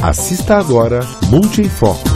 Assista agora Multi em Foco.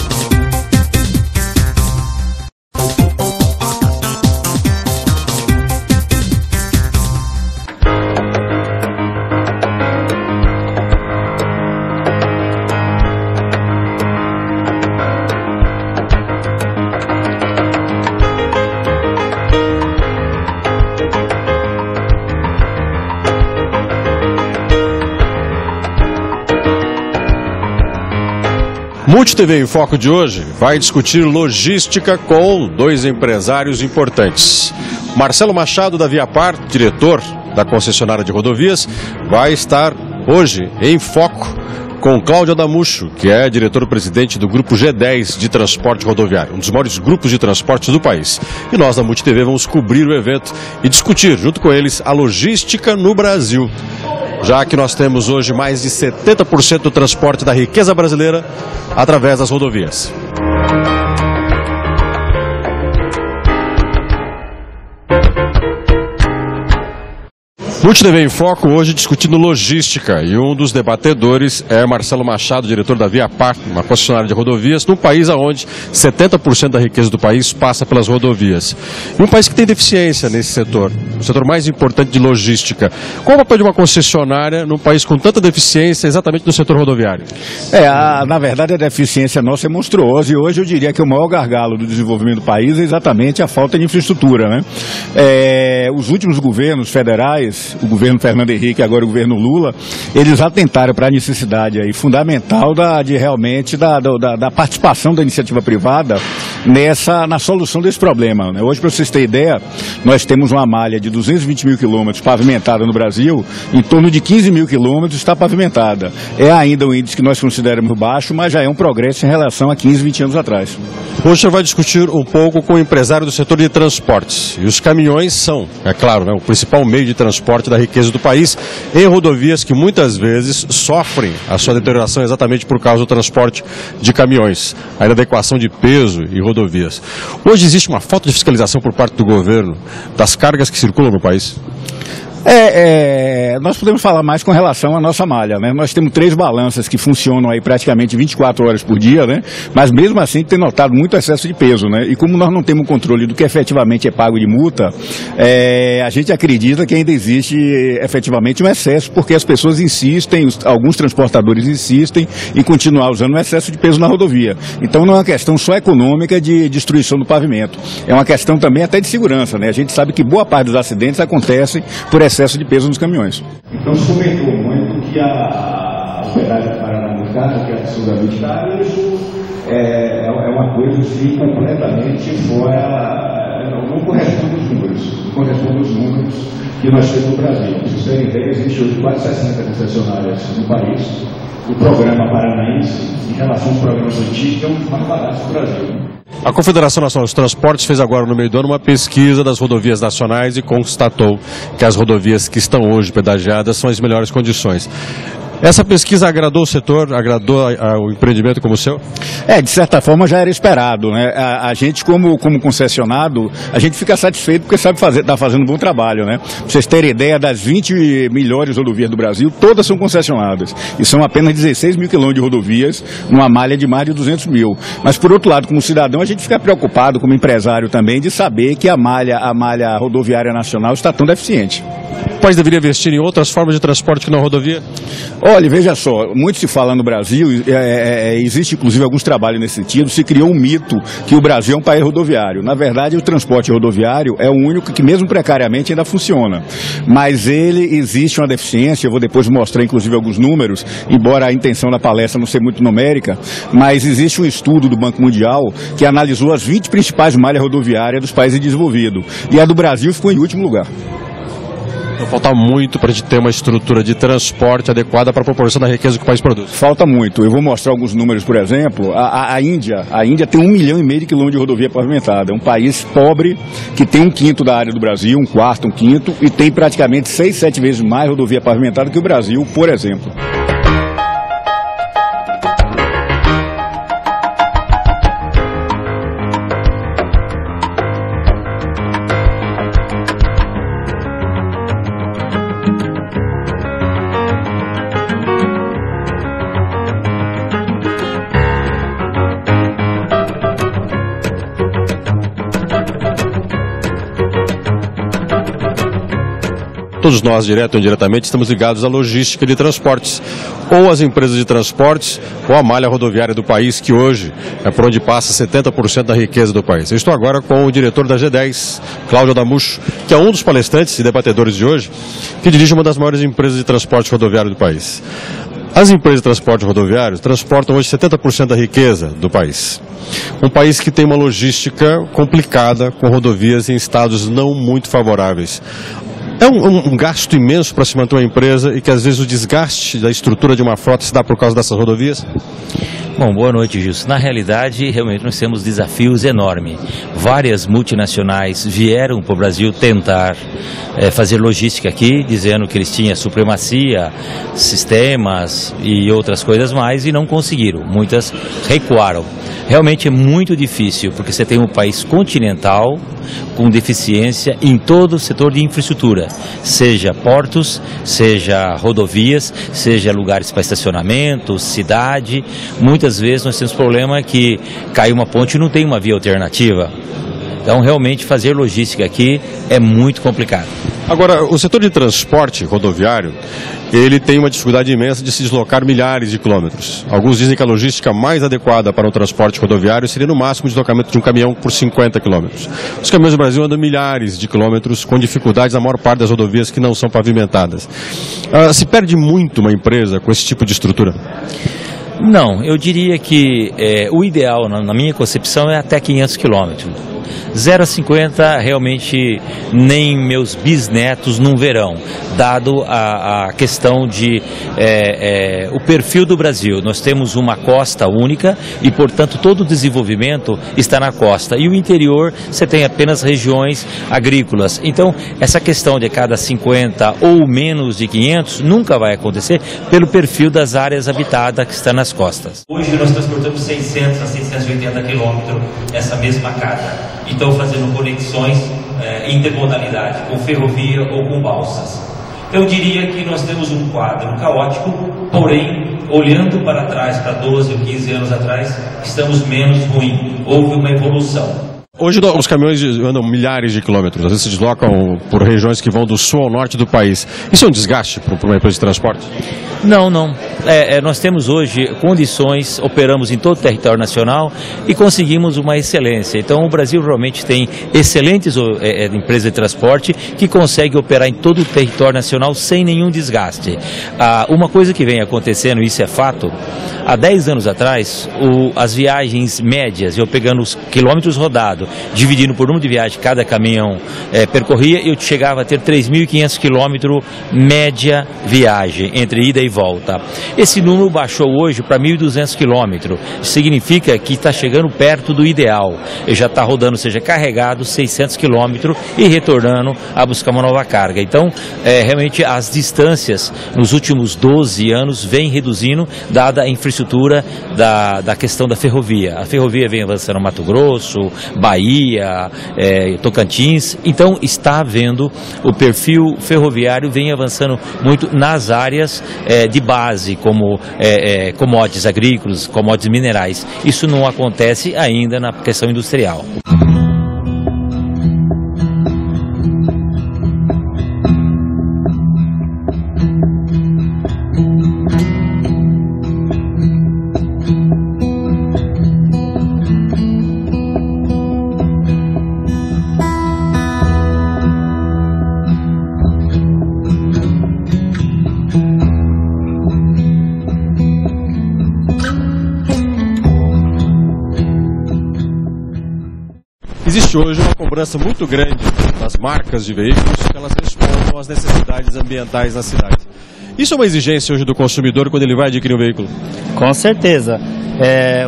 Multi TV em Foco de hoje vai discutir logística com dois empresários importantes. Marcelo Machado, da Viapar, diretor da concessionária de rodovias, vai estar hoje em Foco com Cláudio Adamucho, que é diretor-presidente do Grupo G10 de Transporte Rodoviário, um dos maiores grupos de transportes do país. E nós, da Multi TV, vamos cobrir o evento e discutir, junto com eles, a logística no Brasil. Já que nós temos hoje mais de 70% do transporte da riqueza brasileira através das rodovias. Multi TV em Foco hoje discutindo logística e um dos debatedores é Marcelo Machado, diretor da Viapar, uma concessionária de rodovias, num país onde 70% da riqueza do país passa pelas rodovias. E um país que tem deficiência nesse setor, o setor mais importante de logística. Qual é o papel de uma concessionária num país com tanta deficiência exatamente no setor rodoviário? Na verdade a deficiência nossa é monstruosa e hoje eu diria que o maior gargalo do desenvolvimento do país é exatamente a falta de infraestrutura, né? Os últimos governos federais, o governo Fernando Henrique e agora o governo Lula, eles atentaram para a necessidade aí fundamental da participação da iniciativa privada na solução desse problema, né? Hoje, para vocês terem ideia, nós temos uma malha de 220 mil quilômetros pavimentada no Brasil, em torno de 15 mil quilômetros está pavimentada. É ainda um índice que nós consideramos baixo, mas já é um progresso em relação a 15, 20 anos atrás. Hoje você vai discutir um pouco com o empresário do setor de transportes. E os caminhões são, é claro, né, o principal meio de transporte da riqueza do país em rodovias que muitas vezes sofrem a sua deterioração exatamente por causa do transporte de caminhões, a inadequação de peso e rodovias. Hoje existe uma falta de fiscalização por parte do governo das cargas que circulam no país? Nós podemos falar mais com relação à nossa malha, né? Nós temos 3 balanças que funcionam aí praticamente 24 horas por dia, né? Mas mesmo assim tem notado muito excesso de peso, né? E como nós não temos controle do que efetivamente é pago de multa, a gente acredita que ainda existe efetivamente um excesso, porque as pessoas insistem, alguns transportadores insistem em continuar usando um excesso de peso na rodovia. Então não é uma questão só econômica de destruição do pavimento, é uma questão também até de segurança, né? A gente sabe que boa parte dos acidentes acontecem por excesso de peso nos caminhões. Então se comentou muito que a hospedagem do Paraná, que é a questão da habitável, isso é uma coisa assim completamente fora, não corresponde aos números, não corresponde aos números que nós temos no Brasil. Para vocês terem ideia, existe hoje quase 60 concessionárias no país. O programa paranaense, em relação aos programas antigos, é um dos mais baratos do Brasil. A Confederação Nacional dos Transportes fez agora no meio do ano uma pesquisa das rodovias nacionais e constatou que as rodovias que estão hoje pedagiadas são as melhores condições. Essa pesquisa agradou o setor, agradou o empreendimento como o seu? De certa forma já era esperado, né? A gente como concessionado, a gente fica satisfeito porque sabe está fazendo um bom trabalho, né? Pra vocês terem ideia, das 20 melhores rodovias do Brasil, todas são concessionadas. E são apenas 16 mil quilômetros de rodovias, numa malha de mais de 200 mil. Mas por outro lado, como cidadão, a gente fica preocupado, como empresário também, de saber que a malha rodoviária nacional está tão deficiente. O país deveria investir em outras formas de transporte que não rodovia? Olha, veja só, muito se fala no Brasil, existe inclusive alguns trabalhos nesse sentido, se criou um mito que o Brasil é um país rodoviário. Na verdade, o transporte rodoviário é o único que mesmo precariamente ainda funciona. Mas existe uma deficiência, eu vou depois mostrar inclusive alguns números, embora a intenção da palestra não seja muito numérica, mas existe um estudo do Banco Mundial que analisou as 20 principais malhas rodoviárias dos países desenvolvidos. E a do Brasil ficou em último lugar. Então falta muito para a gente ter uma estrutura de transporte adequada para a proporção da riqueza que o país produz. Falta muito. Eu vou mostrar alguns números, por exemplo. A Índia tem 1,5 milhão de quilômetros de rodovia pavimentada. É um país pobre que tem 1/5 da área do Brasil, 1/4, 1/5, e tem praticamente 6, 7 vezes mais rodovia pavimentada que o Brasil, por exemplo. Todos nós, direto ou indiretamente, estamos ligados à logística de transportes, ou às empresas de transportes, ou à malha rodoviária do país, que hoje é por onde passa 70% da riqueza do país. Eu estou agora com o diretor da G10, Cláudio Adamucho, que é um dos palestrantes e debatedores de hoje, que dirige uma das maiores empresas de transporte rodoviário do país. As empresas de transporte rodoviário transportam hoje 70% da riqueza do país. Um país que tem uma logística complicada, com rodovias em estados não muito favoráveis. É um gasto imenso para se manter uma empresa e que às vezes o desgaste da estrutura de uma frota se dá por causa dessas rodovias? Bom, boa noite, Gilson. Na realidade, realmente nós temos desafios enormes. Várias multinacionais vieram para o Brasil tentar fazer logística aqui, dizendo que eles tinham supremacia, sistemas e outras coisas mais, e não conseguiram. Muitas recuaram. Realmente é muito difícil, porque você tem um país continental com deficiência em todo o setor de infraestrutura, seja portos, seja rodovias, seja lugares para estacionamento, cidade. Muitas vezes nós temos problema que cai uma ponte e não tem uma via alternativa. Então, realmente, fazer logística aqui é muito complicado. Agora, o setor de transporte rodoviário, ele tem uma dificuldade imensa de se deslocar milhares de quilômetros. Alguns dizem que a logística mais adequada para o transporte rodoviário seria no máximo o deslocamento de um caminhão por 50 quilômetros. Os caminhões do Brasil andam milhares de quilômetros com dificuldades na maior parte das rodovias que não são pavimentadas. Se perde muito uma empresa com esse tipo de estrutura? Não, eu diria que o ideal, na minha concepção, é até 500 quilômetros. 0 a 50 realmente nem meus bisnetos não verão, dado a questão de o perfil do Brasil. Nós temos uma costa única e, portanto, todo o desenvolvimento está na costa. E o interior você tem apenas regiões agrícolas. Então, essa questão de cada 50 ou menos de 500 nunca vai acontecer pelo perfil das áreas habitadas que estão nas costas. Hoje nós transportamos 600 a 680 quilômetros essa mesma carga. Então, fazendo conexões intermodalidade, com ferrovia ou com balsas. Eu diria que nós temos um quadro caótico, porém, olhando para trás, para 12 ou 15 anos atrás, estamos menos ruim. Houve uma evolução. Hoje os caminhões andam milhares de quilômetros, às vezes se deslocam por regiões que vão do sul ao norte do país. Isso é um desgaste para uma empresa de transporte? Não, não. Nós temos hoje condições, operamos em todo o território nacional e conseguimos uma excelência. Então o Brasil realmente tem excelentes empresas de transporte que conseguem operar em todo o território nacional sem nenhum desgaste. Uma coisa que vem acontecendo, isso é fato, há 10 anos atrás, as viagens médias, eu pegando os quilômetros rodados, dividindo por número de viagem que cada caminhão percorria, eu chegava a ter 3.500 quilômetros média viagem, entre ida e volta. Esse número baixou hoje para 1.200 quilômetros. Significa que está chegando perto do ideal. Ele já está rodando, seja carregado, 600 quilômetros e retornando a buscar uma nova carga. Então, realmente as distâncias nos últimos 12 anos vem reduzindo, dada a infraestrutura da questão da ferrovia. A ferrovia vem avançando no Mato Grosso, Bahia, Tocantins. Então, está havendo o perfil ferroviário vem avançando muito nas áreas de base, como commodities agrícolas, commodities minerais. Isso não acontece ainda na questão industrial. Existe hoje uma cobrança muito grande das marcas de veículos que elas respondam às necessidades ambientais na cidade. Isso é uma exigência hoje do consumidor quando ele vai adquirir um veículo? Com certeza.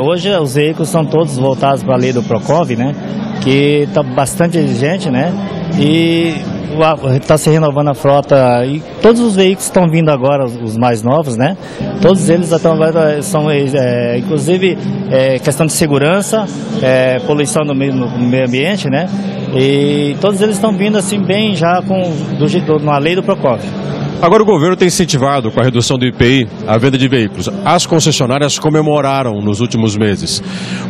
Hoje os veículos são todos voltados para a lei do Procov, né? Que está bastante exigente, né? E está se renovando a frota e todos os veículos estão vindo agora, os mais novos, né? Todos eles agora são, inclusive, questão de segurança, poluição no meio ambiente, né? E todos eles estão vindo assim bem já na lei do Procov. Agora o governo tem incentivado, com a redução do IPI, a venda de veículos. As concessionárias comemoraram nos últimos meses,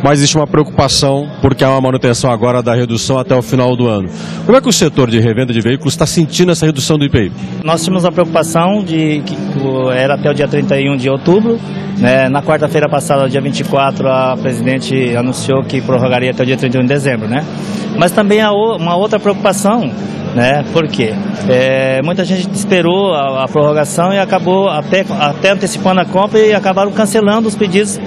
mas existe uma preocupação porque há uma manutenção agora da redução até o final do ano. Como é que o setor de revenda de veículos está sentindo essa redução do IPI? Nós tínhamos a preocupação de que era até o dia 31 de outubro, né? Na quarta-feira passada, dia 24, a presidente anunciou que prorrogaria até o dia 31 de dezembro, né? Mas também há uma outra preocupação, né? Por quê? Muita gente esperou a prorrogação e acabou até antecipando a compra e acabaram cancelando os pedidos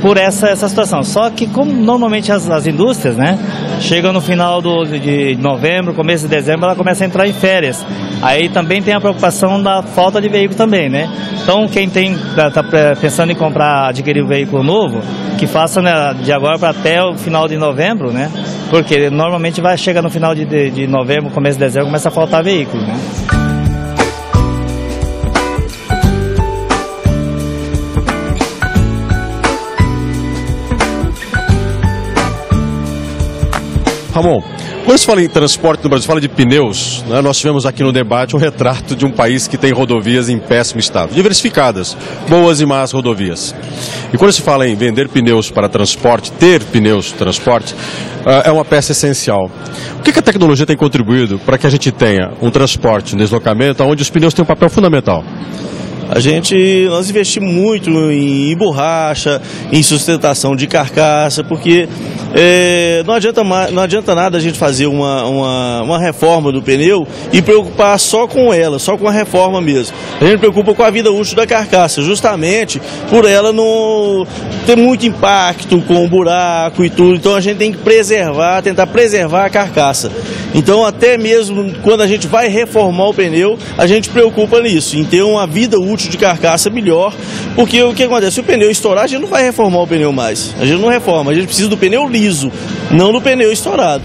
por essa situação. Só que como normalmente as indústrias, né, chegam no final de novembro, começo de dezembro, ela começa a entrar em férias. Aí também tem a preocupação da falta de veículo também, né? Então quem está pensando em adquirir um veículo novo, que faça, né, de agora para até o final de novembro, né? Porque normalmente chega no final de novembro, começo de dezembro, começa a faltar veículo, né? Ramon, quando se fala em transporte no Brasil, se fala de pneus, né, nós tivemos aqui no debate um retrato de um país que tem rodovias em péssimo estado, diversificadas, boas e más rodovias. E quando se fala em vender pneus para transporte, ter pneus de transporte, é uma peça essencial. O que a tecnologia tem contribuído para que a gente tenha um transporte, um deslocamento, onde os pneus têm um papel fundamental? Nós investimos muito em borracha, em sustentação de carcaça, porque não adianta nada a gente fazer uma reforma do pneu e preocupar só com ela, só com a reforma mesmo. A gente preocupa com a vida útil da carcaça, justamente por ela não ter muito impacto com o buraco e tudo. Então a gente tem que tentar preservar a carcaça. Então até mesmo quando a gente vai reformar o pneu, a gente preocupa nisso, em ter uma vida útil de carcaça melhor, porque o que acontece? Se o pneu estourar, a gente não vai reformar o pneu mais. A gente não reforma, a gente precisa do pneu liso, não do pneu estourado.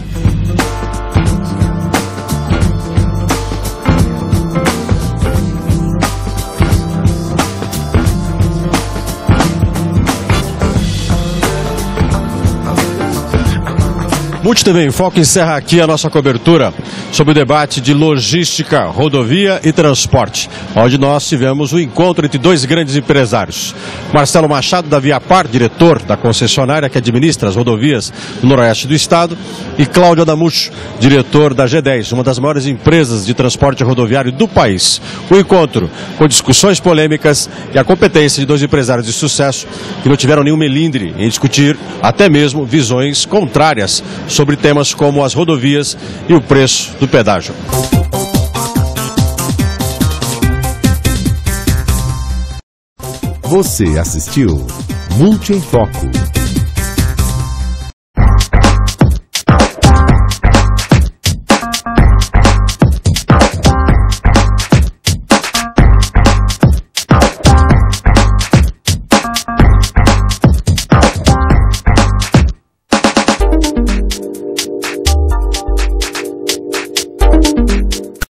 Multi TV em Foco encerra aqui a nossa cobertura sobre o debate de logística, rodovia e transporte, onde nós tivemos o encontro entre dois grandes empresários. Marcelo Machado, da Viapar, diretor da concessionária que administra as rodovias no noroeste do estado, e Cláudio Adamucho, diretor da G10, uma das maiores empresas de transporte rodoviário do país. O encontro com discussões polêmicas e a competência de dois empresários de sucesso que não tiveram nenhum melindre em discutir até mesmo visões contrárias sobre temas como as rodovias e o preço do pedágio. Você assistiu Multi em Foco.